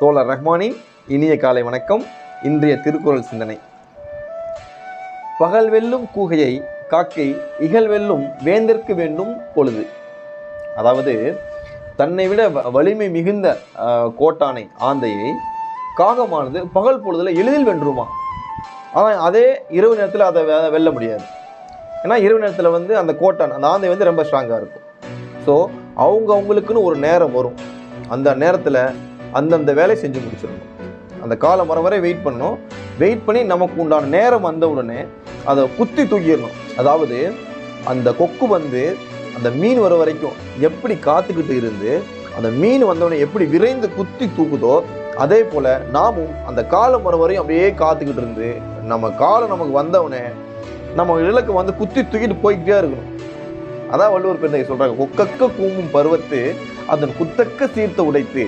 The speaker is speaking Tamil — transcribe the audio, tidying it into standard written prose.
தோழர் ரஹ்மானின் இனிய காலை வணக்கம். இன்றைய திருக்குறள் சிந்தனை. பகல் வெல்லும் கூகையை காக்கை இகழ் வெல்லும் வேந்தற்கு வேண்டும் பொழுது. அதாவது தன்னை விட வலிமை மிகுந்த கோட்டானை ஆந்தையை காகமானது பகல் பொழுதுல எளிதில் வென்றுமா. ஆனால் அதே இரவு நேரத்தில் அதை வெல்ல முடியாது. ஏன்னா இரவு நேரத்தில் அந்த கோட்டான் அந்த ஆந்தை ரொம்ப ஸ்ட்ராங்காக இருக்கும். ஸோ அவங்களுக்குன்னு ஒரு நேரம் வரும். அந்த நேரத்தில் அந்தந்த வேலை செஞ்சு முடிச்சிடணும். அந்த காலம் வரை வெயிட் பண்ணணும். வெயிட் பண்ணி நமக்கு உண்டான நேரம் வந்த உடனே அதை குத்தி தூக்கிடணும். அதாவது அந்த கொக்கு அந்த மீன் வர வரைக்கும் எப்படி காத்துக்கிட்டு இருந்து அந்த மீன் வந்தவுடனே எப்படி விரைந்து குத்தி தூக்குதோ அதே போல் நாமும் அந்த காலம் வர வரையும் அப்படியே காத்துக்கிட்டு இருந்து நம்ம காலம் நமக்கு வந்தவுடனே நம்ம இலக்கு குத்தி தூக்கிட்டு போய்கிட்டே இருக்கணும். அதான் வள்ளுவர் பெருந்தகை சொல்கிறாங்க, கொக்கக்க கூமும் பருவத்து அதன் குத்தக்க சீர்த்த உடைத்து